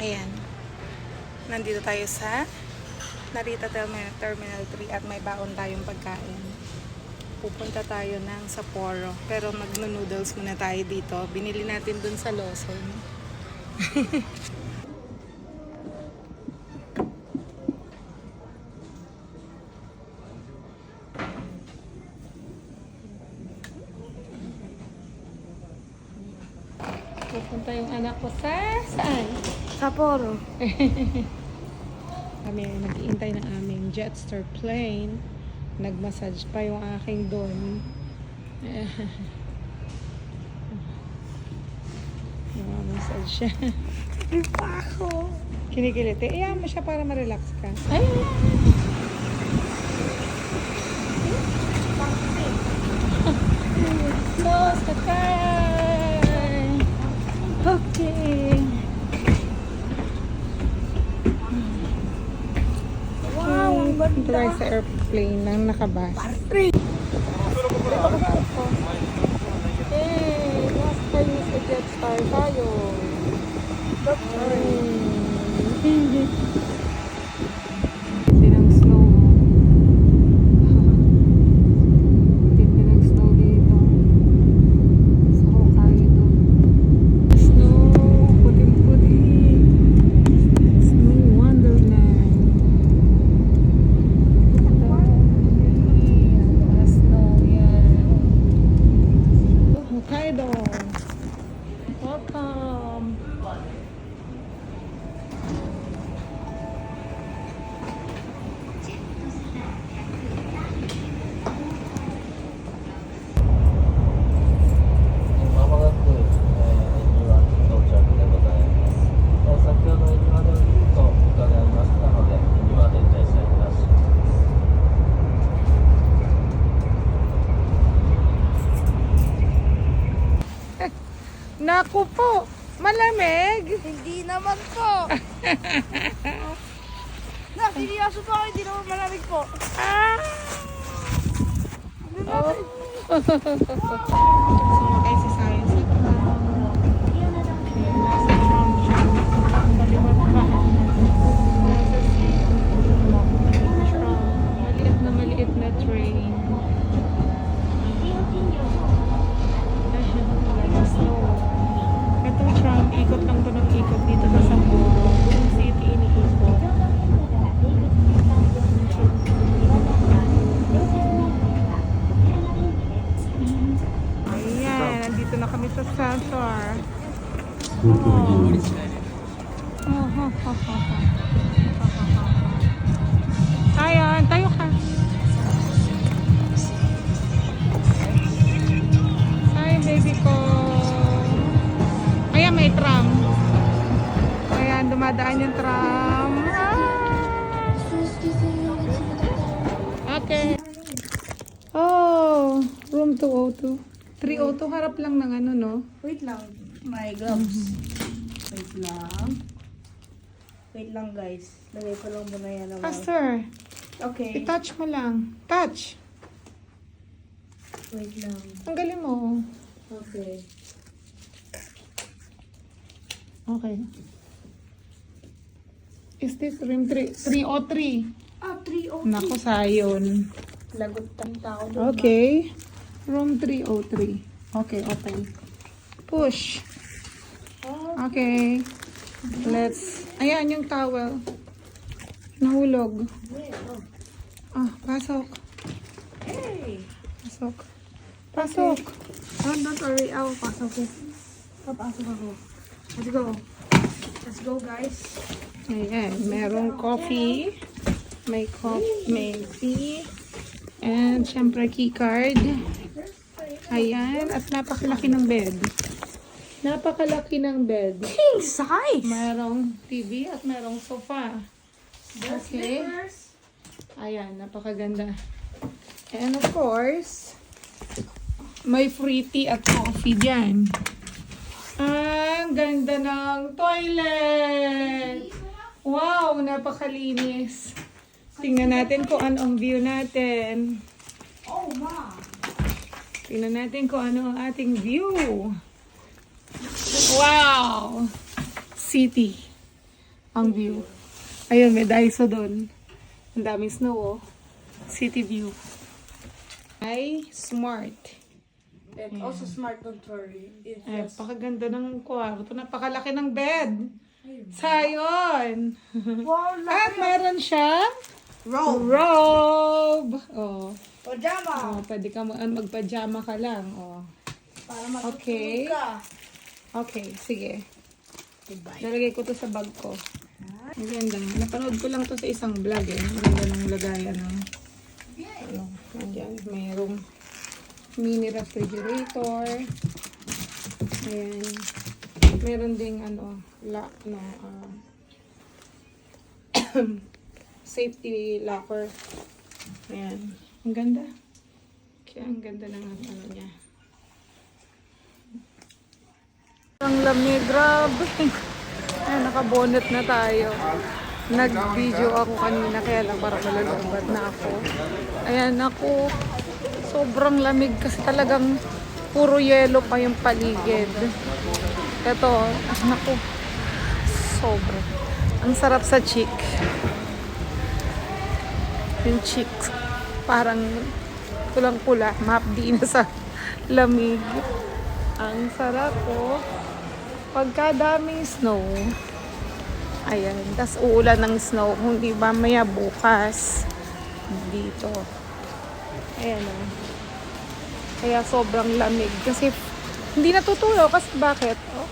Ayan. Nandito tayo sa Narita Terminal 3 at may baon tayong pagkain. Pupunta tayo ng Sapporo. Pero magno-noodles muna tayo dito. Binili natin dun sa Lawson. Pupunta yung anak ko sa saan? Sapporo. Kami ay nag-iintay ng aming Jetstar plane. Nag-massage pa yung aking doon. Nag-massage siya. Di pa ako. Kinikiliti. Iyan mo siya para ma-relax ka. Ay! No, sakay! Okay. Wow, ang Dito ganda. tayo sa airplane na nakabas. Hey, last tayo sa Jetstar tayo. Hindi ng snow. Hindi ng snow dito. Sa Hokkaido. Snow, puting-puti. Snow Wonderland. Snow yan. Hokkaido. Welcome. Naku po, malamig. Hindi naman po. Seryoso po ako, hindi naman malamig po. Ah! Oh. Sumakay si Science sa tram. Nasa tram siya. Kaliwat pa. Nasa tram. Maliit na train. Snow. Itong tram, ikot lang to ng ikot dito sa Sapporo. Yung city iniikot. Ayan, nandito na kami sa Sansar. Ayan, tayo ka. Hi, baby ko. Ayan, may tram. Ayan, dumadaan yung tram. Okay. Oh, room 202. 302, harap lang ng ano, no? Wait lang, my gloves. Wait lang. Wait lang guys. Lagay ko lang muna yan naman. Faster. Okay. I-touch mo lang. Touch. Wait lang. Tanggalin mo. Okay. Okay. Is this room 303? Ah, 303. Nako, sayon. Lagot tang tao doon. Okay. Room 303. Okay, open. Push. Okay. Let's... Ayan, yung towel. Nahulog. Ah, pasok. Hey! Pasok. Pasok. Don't worry. Ako, pasok ko. Papasok ako. Let's go. Let's go, guys. Ayan, merong coffee. May coffee, may tea. And, syempre, keycard. Ayan, at napakalaki ng bed. Napakalaki ng bed. King size! Merong TV at merong sofa. Okay. Ayan, napakaganda. And of course, may free tea at coffee dyan. Ang ganda ng toilet! Wow, napakalinis. Tingnan natin kung ano ang view natin. Oh, ma! Tingnan natin kung ano ang ating view. Wow! City. ang view. Ayun, may Daiso doon. Ang daming snow, oh. City view. Ay, smart. And also smart control. It Ay, just... pakaganda ng kwarto. Napakalaki ng bed. Sayon. Wow, At meron siyang robe. robe. Oh. Pajama. Oh, pwede ka magpajama ka lang. Oh. Para matutulog Okay. ka. Okay, sige. Goodbye. Lalagay ko to sa bag ko. Ang ganda. Napanood ko lang to sa isang vlog eh. Ang ganda ng lagayan ng ano, nandyan. Mayroong mini refrigerator. Ayan. Meron ding ano, safety locker. Ayan. Ang ganda. Kaya ang ganda ng ano niya. Ang lamig, grabe. Ay, naka-bonnet na tayo. Nag-video ako kanina, kaya lang parang malalambad na ako. Ayan ako. Sobrang lamig kasi talagang puro yelo pa yung paligid. Ito, naku. Sobra. Ang sarap sa cheek. Yung cheek. Parang kulang-kula. Mapdi na sa lamig. Ang sarap po. Pagkadaming snow, ayan, tas uulan ng snow, kung di ba maya bukas, dito. Ayan o. Kaya sobrang lamig. Kasi hindi natutuyo. Kasi bakit? Oh,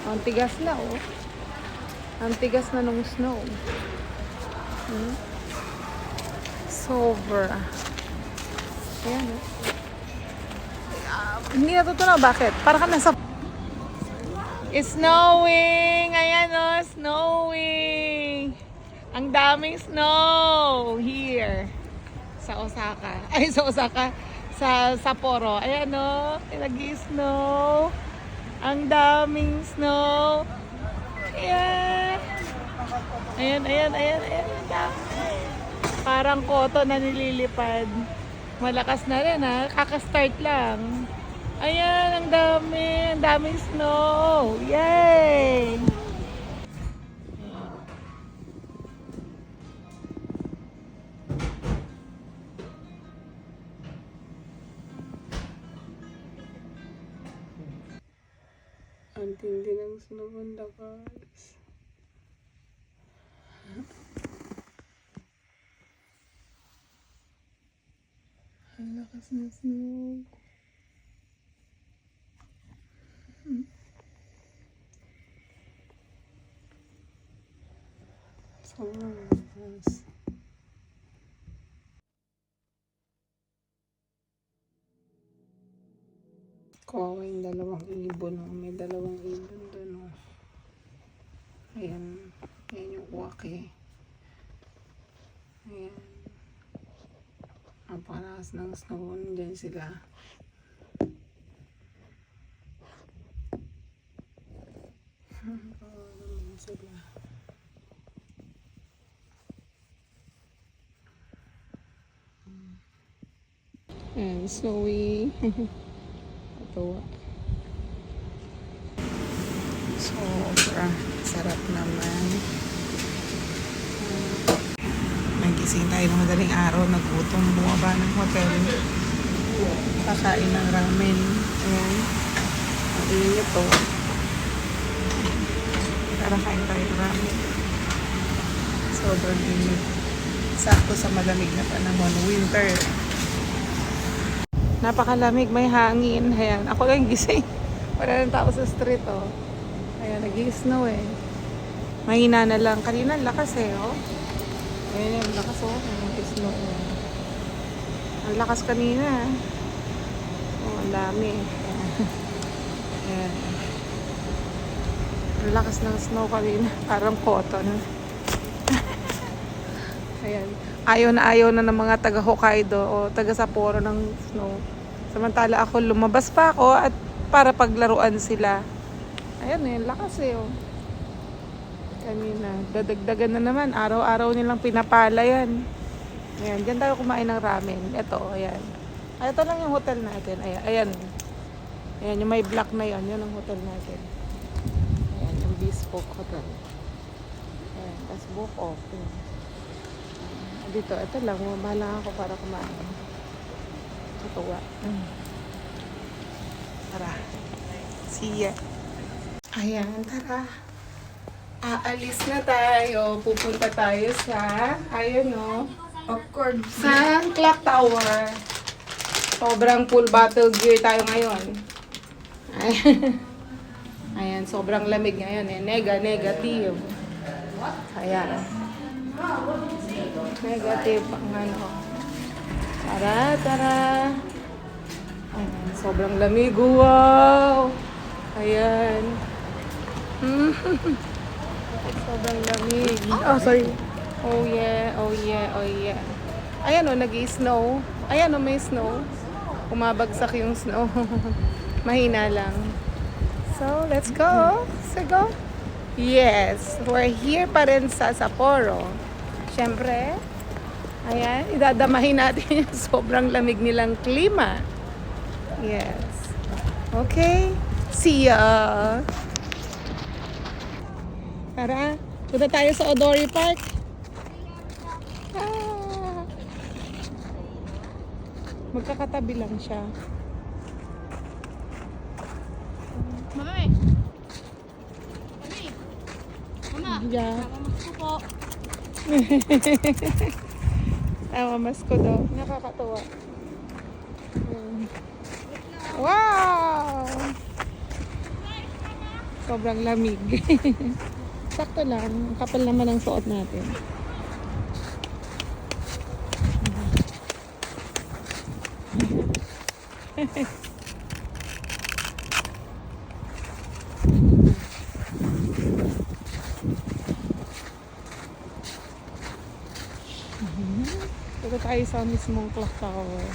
ang tigas na oh. Ang tigas na ng snow. Sobra. Ayan o. Hindi natutunaw. Bakit? Para ka nasa... It's snowing! Ayan o, snowing! Ang daming snow here sa Osaka. Ay, sa Osaka. Sa Sapporo. Ayan o, nag-snow. Ang daming snow. Ayan. Ayan, ayan, ayan, ayan. Ang dami. Parang koto na nililipad. Malakas na rin ha. Kaka-start lang. Ayan, ang dami. Ang daming snow. Yay! Ang tindi ng snow on the cars. Ang lakas ng snow. Sobrang lakas. Kawawa yung dalawang ibon. Oh. May dalawang ibon doon. Oh. Ayan. Ayan yung wake. Ayan. Ang panas ng snow. Nandiyan sila. Naman sila. Ayan, snowy. Ito. Sobra. Sarap naman. Nagising tayo ng madaling araw. Nagutom. Bumaba ng hotel. Kakain ng ramen. Ayan. Ang init to. Tara kain tayo ng ramen. Sobrang init. Sakto sa malamig na panahon. Winter. Napakalamig, may hangin. Ayan, ako lang gising. Wala ng tao sa street, oh. Ayan, nag-i-snow eh. Mahina na lang. Kanina, lakas eh, oh. Ayan, yung lakas, oh. Nag-i-snow, oh. Ang lakas kanina, oh. Ang dami. Ayan. Ang lakas ng snow kanina. Parang cotton. Ayan. Ayaw na ng mga taga Hokkaido o taga Sapporo ng snow. Samantala ako, lumabas pa ako at para paglaruan sila. Ayan eh, lakas eh. Oh. Kanina, dadagdagan na naman. Araw-araw nilang pinapala yan. Ayan, dyan tayo kumain ng ramen. Ito, ayan. Ay, ito lang yung hotel natin. Ayan, ayan. Ayan, yung may black na yan. Yan ang hotel natin. Ayan, yung Bespoke Hotel. Book open. Dito, ito lang. Bumala ako para kumain. Tutuwa. Tara. See ya. Ayan, tara. Aalis na tayo. Pupunta tayo sa, ayun o, Popcorn. sa Clock Tower. Sobrang full battle gear tayo ngayon. Ayan, sobrang lamig ngayon eh. Negative. Ayan. Negative ang ano. Tara. Ayan, sobrang lamig. Wow! Ayan. Sobrang lamig. Oh, sorry. Oh yeah. Ayan o, nag-i-snow. Ayan o, may snow. Umabagsak yung snow. Mahina lang. So, let's go. Yes, we're here pa rin sa Sapporo. Siyempre, ayan, idadamahin natin yung sobrang lamig nilang klima. Yes. Okay, see ya! Tara, punta tayo sa Odori Park. Magkakatabi lang siya. Mami! Yeah. Mamamas ko po. Mas ko daw. Nakakatuwa. Wow! Sobrang lamig. Sakto lang. Kapal naman ang suot natin. Dito tayo sa mismong clock tower.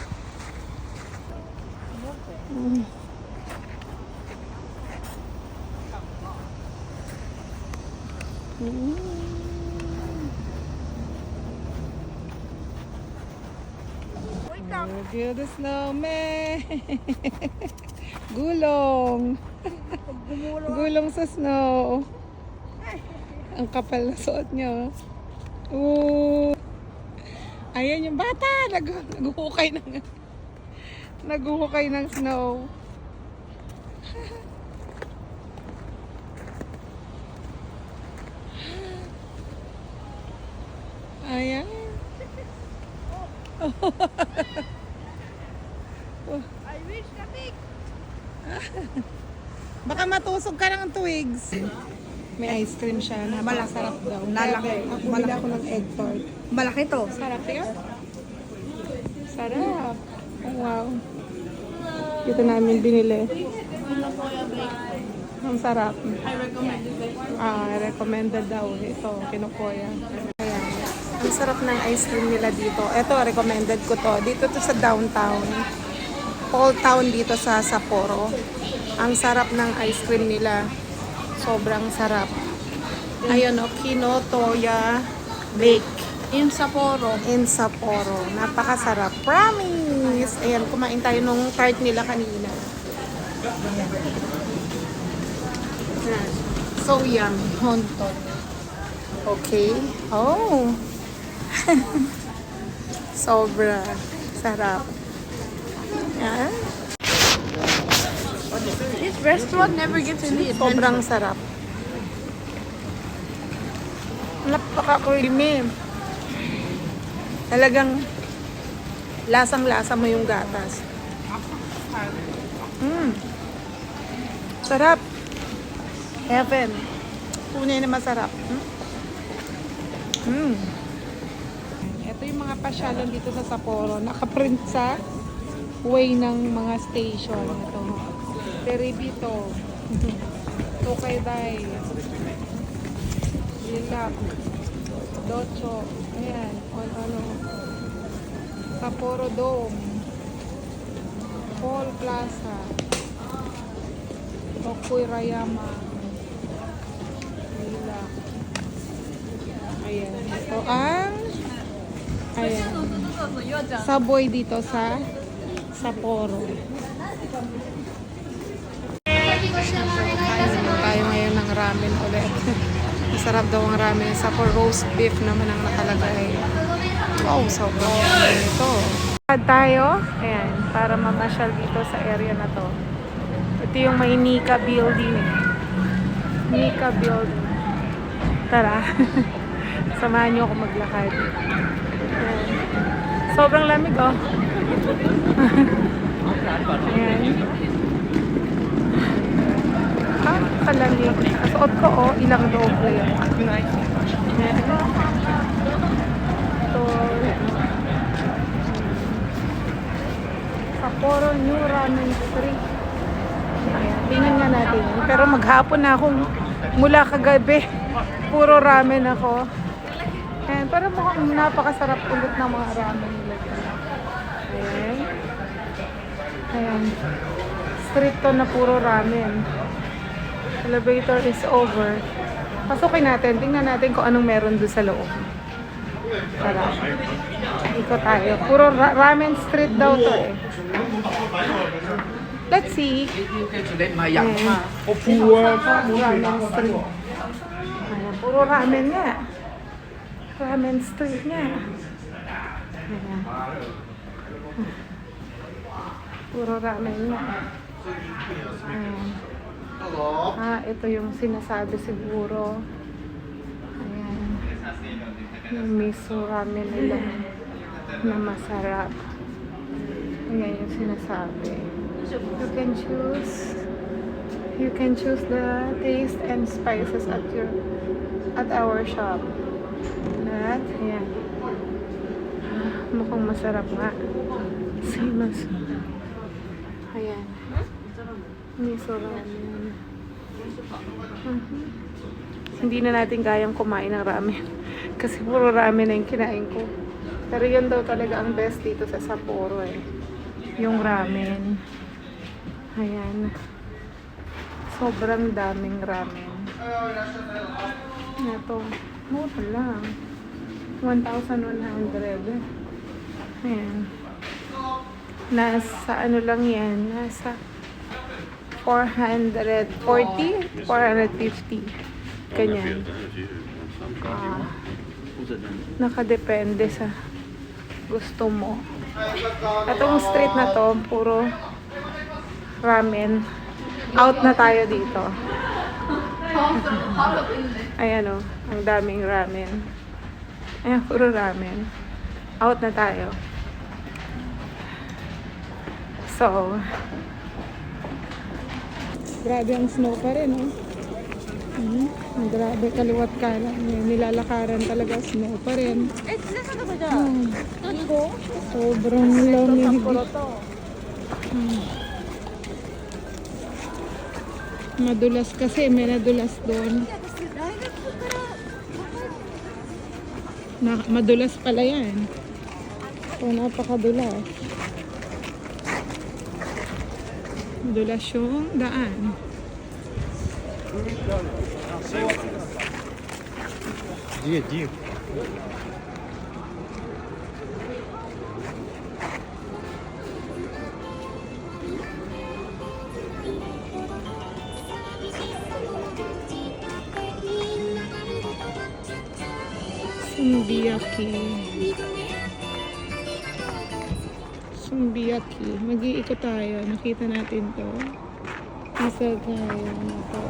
Build a snowman. Gulong. Gulong sa snow. Ang kapal na suot nyo. Ooh. Ayan yung bata. Naghuhukay ng snow. Ayan. I wish na big. Baka matusok ka ng twigs. May ice cream siya na masarap daw. Nalaki. Ako bumili ako ng egg tart. Malaki to. Sarap yan. Sarap. Oh, wow. Ito namin binili. Ang sarap. I recommend it. Recommended daw. Ito, kinukuya. Ayan. Ang sarap ng ice cream nila dito. Ito, recommended ko to. Dito to sa downtown. Old town dito sa Sapporo. Ang sarap ng ice cream nila. Sobrang sarap. Ayun o, Kinotoya Bake. In Sapporo. In Sapporo. Napakasarap. Promise! Ayan, kumain tayo nung tart nila kanina. Ayan. So yummy. Honton. Okay. Oh. Sobra. Sarap. Ayan. This restaurant never gets any attention. Sobrang sarap. Napaka-creamy. Talagang lasang-lasa mo yung gatas. Sarap. Heaven. Tunay na masarap. Ito yung mga pasyalan dito sa Sapporo. Nakaprint sa way ng mga station. Ito. Teribito. Tokaiday. Lilac. Docho. Ayan. Ano. Sapporo Dome. Paul Plaza. Tokuy Rayama. Lilac. Ayan. Ito ang ayan. Subway dito sa Sapporo. Tayo ngayon ng ramen ulit. Masarap daw ang ramen sa for roast beef naman ang nakalagay. Wow, sobrang ito. Tayo, ayan, para mamasyal dito sa area na to. Ito yung may Nika building. Nika building. Tara. Samahan niyo ako maglakad. Ayan. Sobrang lamig, oh. Ayan. Ah, kalamig. Suot ko, oh, ilang doble yan. Ayan. Ito. Sapporo New Ramen Street. Ayan, tingnan nga natin. Pero maghapon na akong mula kagabi. Puro ramen ako. Ayan, pero mukhang napakasarap ulit ng mga ramen nila. Ayan. Ayan. Street to na puro ramen. Elevator is over. Pasukin natin. Tingnan natin kung anong meron doon sa loob. Tara. Ikot tayo. Puro ramen street daw to eh. Let's see. Ayan. Ramen street. Ayan, puro ramen nga. Ramen street nga. Ayan. Puro ramen nga. Ayan. Ah, ito yung sinasabi siguro. Ayan. Yung miso ramen nila na masarap. Ayan yung sinasabi. You can choose the taste and spices at our shop. At, ayan. Ah, mukhang masarap nga. Simas. Ayan. Miso ramen. Hindi na natin kayang kumain ng ramen. Kasi puro ramen na yung kinain ko. Pero yun daw talaga ang best dito sa Sapporo eh. Yung ramen. Ayan. Sobrang daming ramen. Ito. Mura lang. 1,100. Ayan. Nasa ano lang yan. Nasa 440, 450. Ganyan. Nakadepende sa gusto mo. Itong street na to, puro ramen. Out na tayo dito. Ayan o, ang daming ramen. Ayan, puro ramen. Out na tayo. So, grabe ang snow pa rin, oh. Grabe, kaliwat kanan. Nilalakaran talaga, snow pa rin. Sobrang lamig. Madulas kasi, may nadulas doon. Madulas pala yan. So, napakadulas. Madulas yung daan. Dia. Sumbiaki. Mag-iikot tayo. Nakita natin to. Isa tayo na to.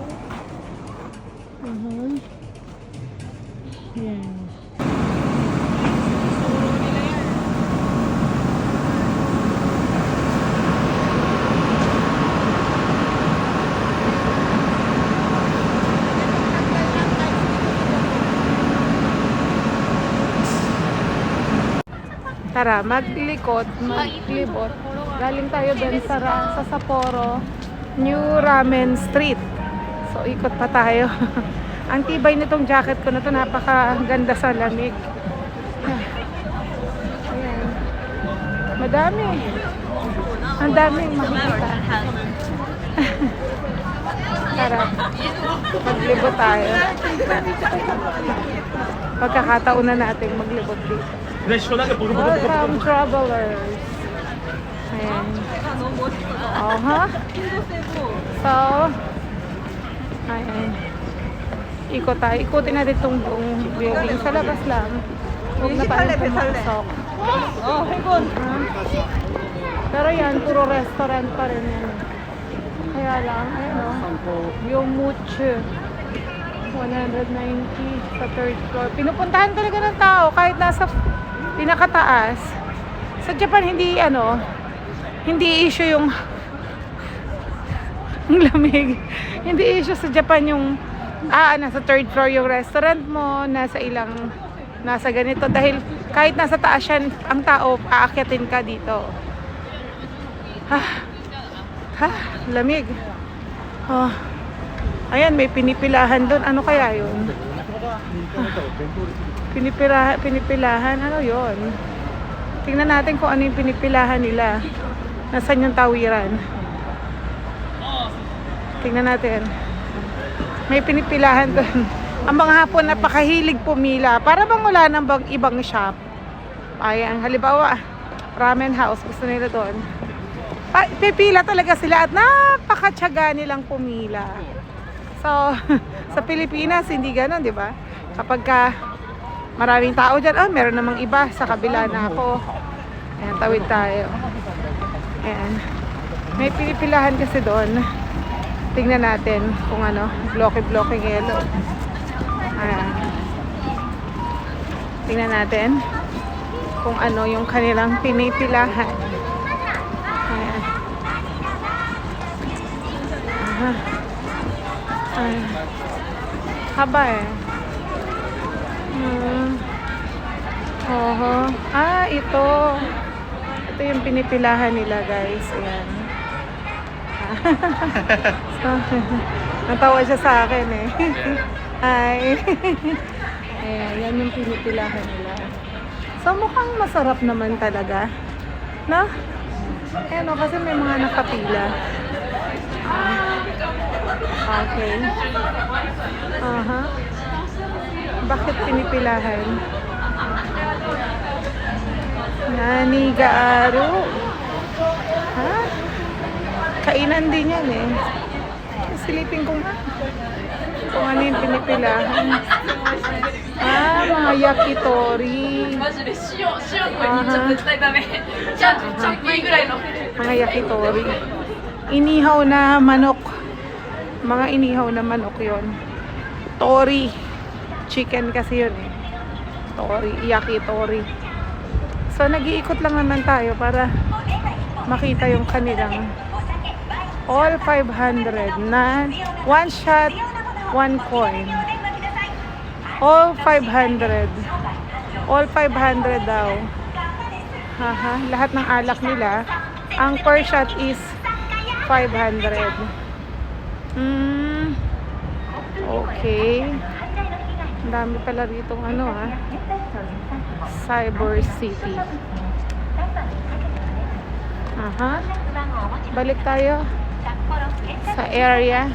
Yan. Tara, maglibot. Galing tayo dun sa Sapporo New Ramen Street. So, ikot pa tayo. Ang tibay nitong jacket ko na to, napakaganda sa lamig. Ayan. Madami. Ang daming makikita. Tara, maglibot tayo. Pagkakataon na natin maglibot dito. Welcome travelers. Ayan. So, ayan. Ikot tayo. Ikutin natin itong buong building. Sa labas lang. Huwag na tayo pumasok. Oh, hegon. Pero yan, puro restaurant pa rin yan. Kaya lang, ayun o. Yung Muche. 190 sa third floor. Pinupuntahan talaga ng tao kahit nasa pinakataas. Sa Japan, hindi issue yung ang lamig. Hindi issue sa Japan yung nasa third floor yung restaurant mo, nasa ganito. Dahil kahit nasa taas yan, ang tao, aakyatin ka dito. Lamig. Oh. Ayan, may pinipilahan doon. Ano kaya yun? Pinipilahan? Ano yun? Tingnan natin kung ano yung pinipilahan nila. Nasaan yung tawiran? Tingnan natin. May pinipilahan doon. Ang mga hapon napakahilig pumila. Para bang wala nang ibang shop. Ayan, halimbawa, ramen house. Gusto nila doon. Pipila talaga sila at napakatyaga nilang pumila. So, sa Pilipinas, hindi gano'n, di ba? Kapag maraming tao dyan, meron namang iba sa kabila na ako. Ayan, tawid tayo. Ayan. May pinipilahan kasi doon. Tingnan natin kung bloke-bloke yellow. Ayan. Tingnan natin kung ano yung kanilang pinipilahan. Ayan. Aha. Ay. Haba eh. Ito. Ito yung pinipilahan nila, guys. Ayan. Natawa siya sa akin eh. Hi. Ayan, yan yung pinipilahan nila. So, mukhang masarap naman talaga. No? Ayan o, kasi may mga nakapila. Okay. Bakit pinipilahan? Nanigaaru. Kainan din yan eh. Silipin ko nga. Kung ano yung pinipilahan. Mga yakitori. Mga yakitori. Inihaw na manok. Mga inihaw na manok yon. Tori. Chicken kasi yun eh. Tori. Yakitori. So, nag-iikot lang naman tayo para makita yung kanilang all 500 na one shot, one coin. All 500. All 500 daw. Lahat ng alak nila. Ang per shot is 500. Okay. Ang dami pala ritong Cyber City. Balik tayo sa area.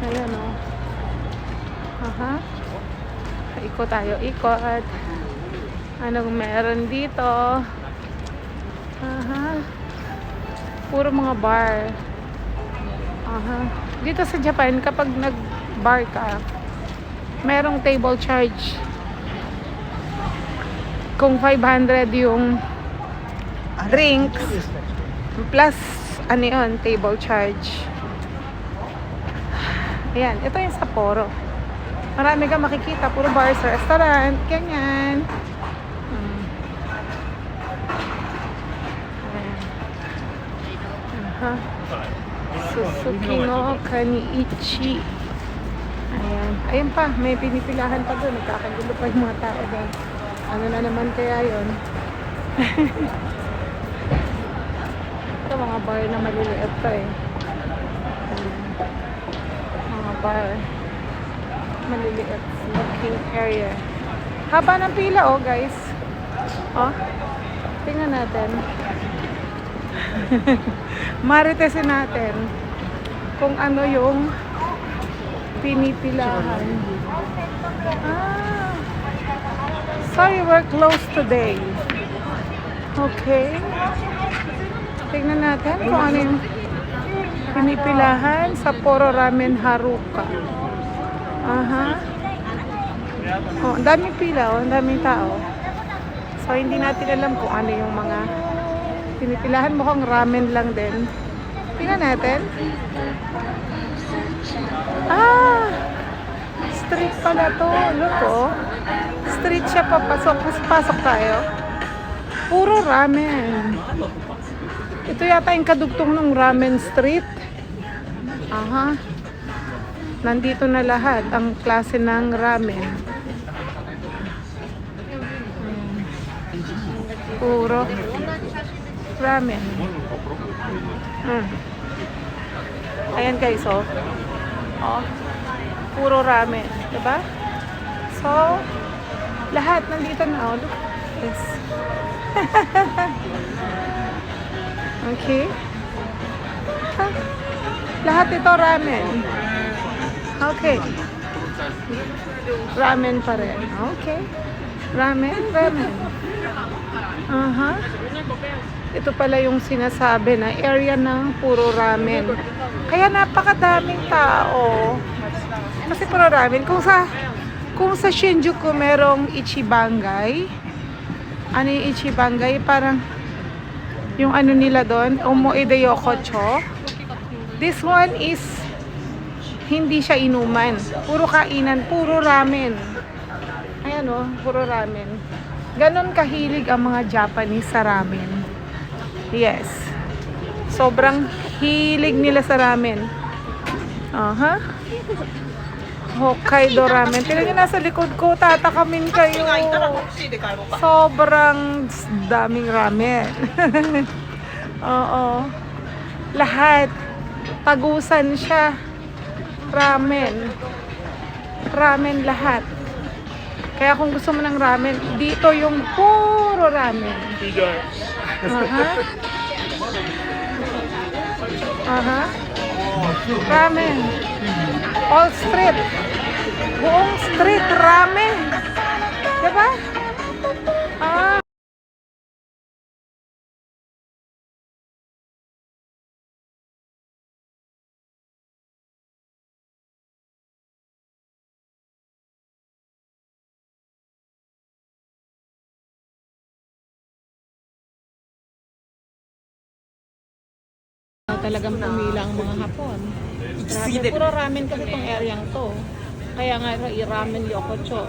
Ayan o. Ikot tayo, ikot. Anong meron dito? Puro mga bar. Dito sa Japan, kapag nag-bar ka, merong table charge. Kung 500 yung drinks, plus table charge. Ayan, ito yung Sapporo. Marami kang makikita, puro bars, restaurant, ganyan. Suzuki no Kaniichi. Ayan pa, may pinipilahan pa doon. Nagkakagulo pa yung mga tao doon. Ano na naman kaya yun? Ito mga bar na maliliit to eh. Mga bar maliliit, smoking area. Haba ng pila guys. Tingnan natin. Maritesin natin kung ano yung pinipilahan. Sorry, we're closed today. Okay. Tingnan natin kung ano yung pinipilahan sa Poro Ramen Haruka. Aha. Oh, ang daming pila, ang daming tao. So, hindi natin alam kung ano yung mga pinipilahan. Mukhang ramen lang din. Tingnan natin. Ah! Street pala to. Look, oh. Street siya papasok. Pasok tayo. Puro ramen. Ito yata yung kadugtong ng ramen street. Aha. Nandito na lahat ang klase ng ramen. Puro ramen. Ayan guys, oh. Oh. Puro ramen, 'di ba? So, lahat nandito na, oh. Look. Yes. Okay. Ha? Lahat ito ramen. Okay. Ramen pa rin. Okay. Ramen. Aha. Ito pala yung sinasabi na area ng puro ramen. Kaya napakadaming tao. Kasi puro ramen. Kung sa Shinjuku merong Ichibangay. Ano yung Ichibangay? Parang yung ano nila doon, Omoide Yokocho. This one is hindi siya inuman. Puro kainan, puro ramen. Ayan o, puro ramen. Ganon kahilig ang mga Japanese sa ramen. Yes. Sobrang hilig nila sa ramen. Aha. Hokkaido ramen. Tignan nyo nasa likod ko, tatakamin kayo. Sobrang daming ramen. Oo. Lahat. Tagusan siya. Ramen. Ramen lahat. Kaya kung gusto mo ng ramen, dito yung puro ramen. Aha. Aha. Ramen. All street. Buong street ramen. Diba? Ah. Talagang pumila ang mga Hapon. Grabe, puro ramen kasi itong areang to. Kaya nga ramen yokocho.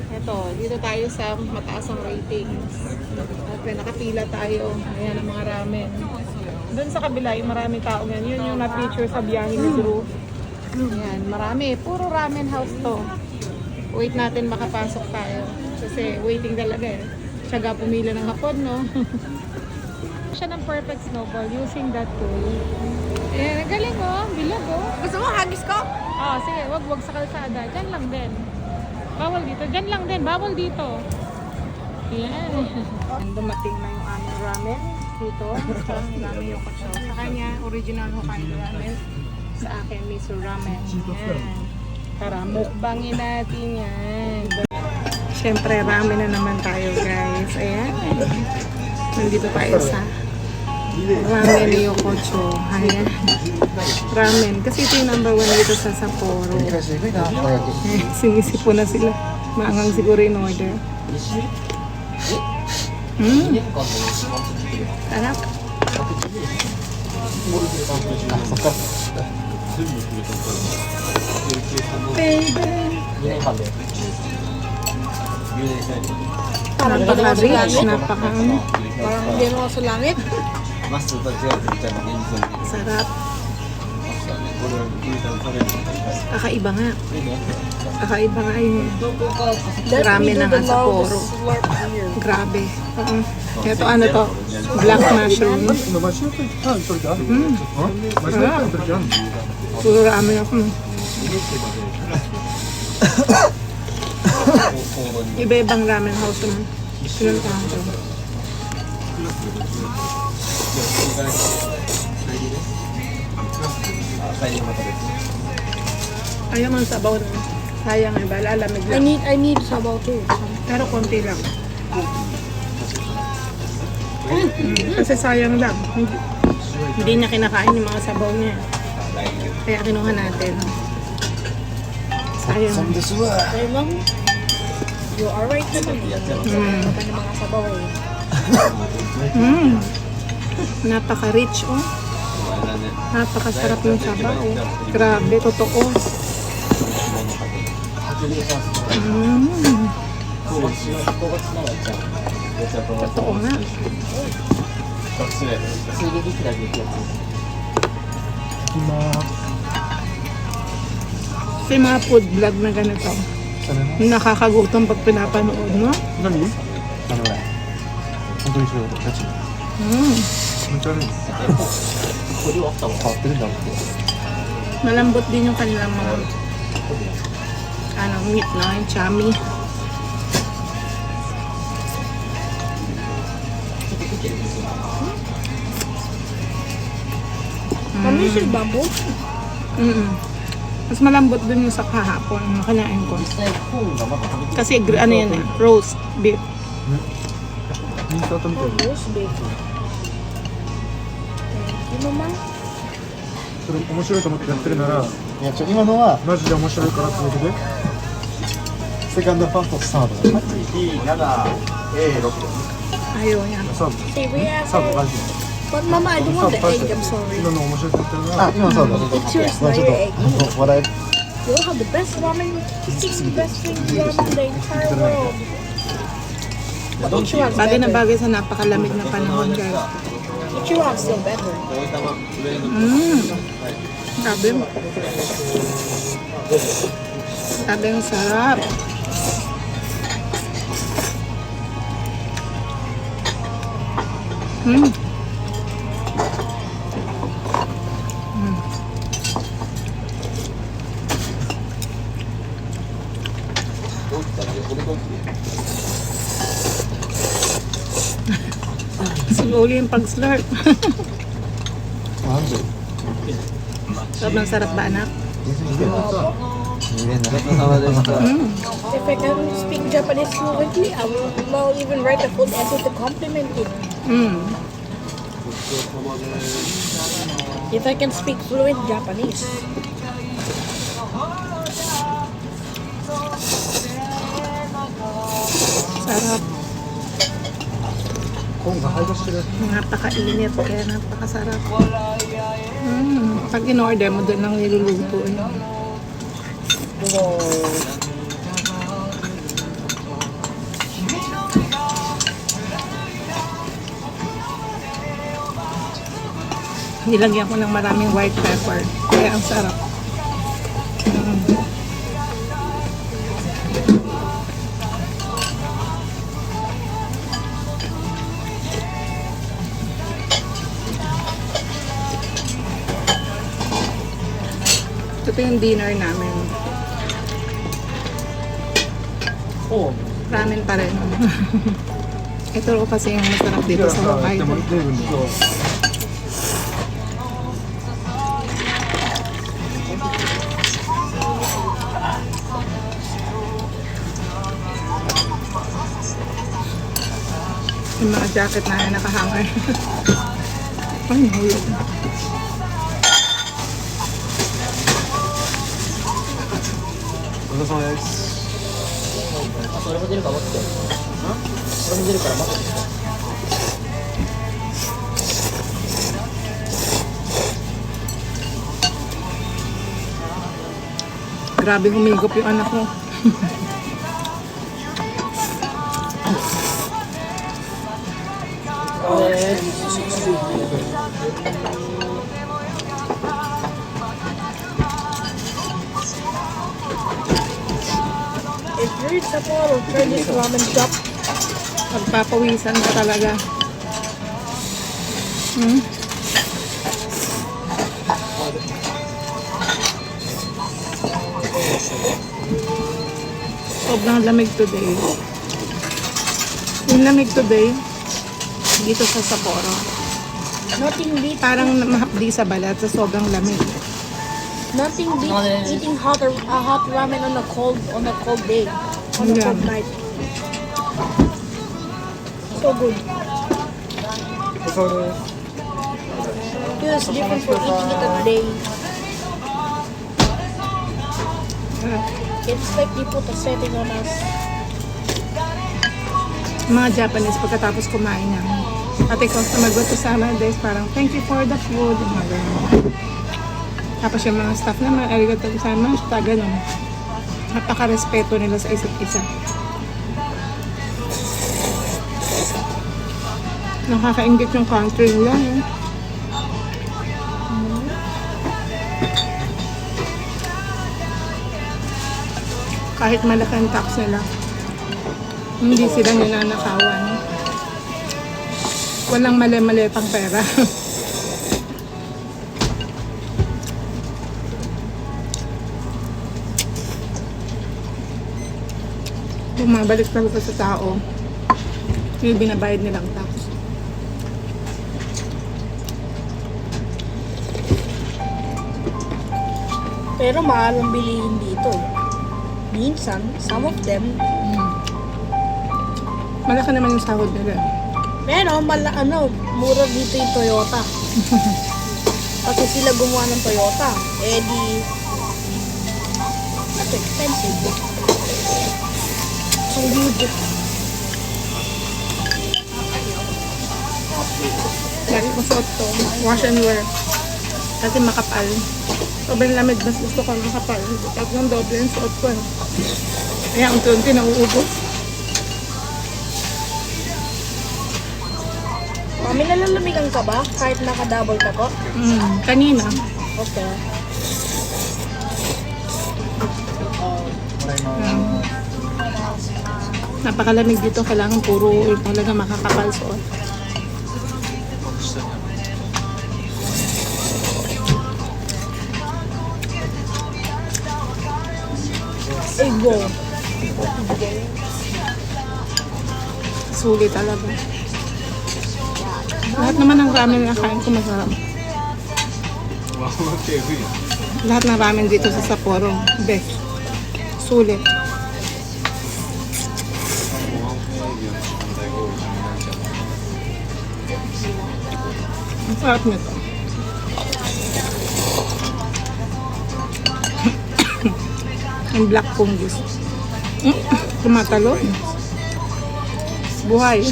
Ito, dito tayo sa mataas ang ratings. At nakapila tayo. Ayan ang mga ramen. Doon sa kabila, yung marami tao ngayon. Yun yung na-picture sa biyahe ni Drew. Ayan, marami. Puro ramen house to. Wait natin makapasok tayo. Kasi waiting talaga eh. Tiyaga pumila ng Hapon, no? Siya ng perfect snowball using that tool. Eh, galing oh, bilog oh. Gusto mo hagis ko? Oh, sige, wag sa kalsada. Diyan lang din. Bawal dito. Diyan lang din. Bawal dito. Yan. Dumating na yung aming ramen dito. Sa ramen yokocho. Sa kanya, original Hokkaido ramen. Sa akin, miso ramen. Yan. Tara, mukbangin natin yan. Siyempre, ramen na naman tayo guys. Ayan. Nandito tayo sa ramen yokocho. Ayan. Ramen. Kasi ito yung number 1 dito sa Sapporo. Sinisipo na sila. Maangang siguro in order. Sarap. Napaka-rich. Parang hindi mo sa langit. Sarap. Kakaiba nga. Kakaiba nga yung ramen ng Sapporo. Grabe. Ito ano to? Black mushroom. Puro ramen ako. Iba-ibang ramen house naman. Pinuntahan ko. Ayaw man sabaw na. Sayang eh, lalamig lang. I need sabaw too. Pero konti lang. Kasi sayang lang. Hindi niya kinakain yung mga sabaw niya. Kaya kinuha natin. Sayang. Kaya lang, you are right naman eh. Ano pa ng mga sabaw eh. Napaka-rich, oh. Napakasarap ng sabaw. Grabe, totoo. Totoo nga. Kasi mga food vlog na ganito, nakakagutom pag pinapanood, no? 何あのね本当にそれガチ気持ち悪い変わってるんだろう Malambot din yung kanilang mga meat, no? Yung chami. Kami si bamboo. Mas malambot din yung sa kahapon na kinain ko. Kasi ano yan eh, roast beef. インスタントみたいな Roast beef. Thank you, mama. それ面白いと思ってやってるならいや今のはマジで面白いから続けてセカンドファーストスタートだ Ayaw niya. サーブ Say we have サーブマジで But mama, I don't want the egg, I'm sorry. 今の面白いと思ってるなら今そうだ It's yours, not your egg. 笑え You'll have the best ramen, the best thing ramen in the entire world. But Ichiran's Bagay na better. bagay sa napakalamig na panahon, guys. Ichiran's still better. Sabi. Sabi ang sarap. Slowly yung pag-slurp. なんで Sobrang sarap ba, anak? 入れない If I can speak Japanese fluently, I will even write a full essay to compliment it. If I can speak fluent Japanese. Sarap. コーンが配達してる Napakainit, kaya napakasarap. Pag in-order mo, doon lang niluluto. Nilagyan ko ng maraming white pepper. Kaya ang sarap. Ito yung dinner namin. Ramen pa rin. Ito kasi yung masarap dito sa Hokkaido. レーブンで Yung mga jacket na nakahanger. Ay, nahulog.お疲れ様ですそれも出るから待ってそれも出るから待って Grabe humigop yung anak mo. If you're in Sapporo, try this ramen shop. Magpapawisan ka talaga. Sobrang lamig today. Yung lamig today, dito sa Sapporo. Nothing beats Parang mahapdi sa balat sa sobrang lamig. eating hot ramen on a cold day, on a Yeah. cold night. So good. そうです。 Feels different for eating it a day. It's like they put a setting on us. Mga Japanese, pagkatapos kumain niya, ate customer go to sama this, parang thank you for the food. Yung mga ganun. Tapos yung mga staff naman, arigato gozaimasu, ganun. Napaka-respeto nila sa isa't isa. Nakakaingit yung country nila. Eh. Kahit malaki ang tax nila, hindi sila ninanakawan. Walang mali-malitang pera. Bumabalik talaga sa tao yung binabayad nilang tax. Pero mahal ang bilihin dito. Minsan, some of them, Malaki naman yung sahod nila. pero mura dito yung Toyota. Kasi sila gumawa ng Toyota. Eh di, that's expensive. So huge. Lagi ko suot to. Wash and wear. Kasi makapal. Sobrang lamig. Mas gusto ko makapal. Pag ng doble yung suot ko. Kaya unti-unti nauubos. Mami, nalalamigan ka ba? Kahit naka-double ka ko? Kanina. Okay. Napakalamig dito. Kailangan puro talaga makakapal suot. Ego. Sulit talaga. Lahat naman ng ramen na kain ko masarap. Lahat ng ramen dito sa Sapporo, best. Sulit. Ang sarap nito. Ang black fungus. Tumatalon. Buhay.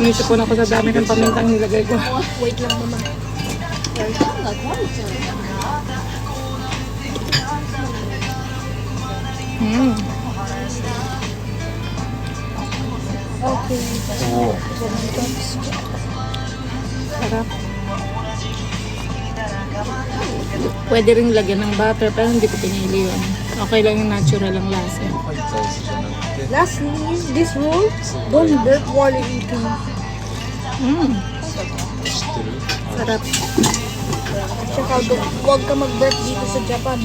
Inisip ko na ako sa dami ng pamintang nilagay ko. Wait lang naman. Okay. Sarap. Pwede rin lagyan ng butter pero hindi ko pinili yun. Okay lang yung natural ang lasa. Lastly, this rule, don't burp while you're eating. Sarap. At saka, huwag ka mag-burp dito sa Japan.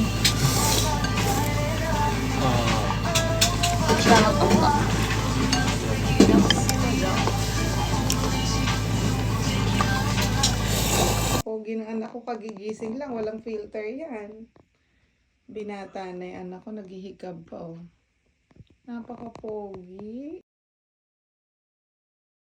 Pogi ng anak ko, kagigising lang, walang filter yan. Binata na yung anak ko, naghihikab pa oh. Napaka-pogi.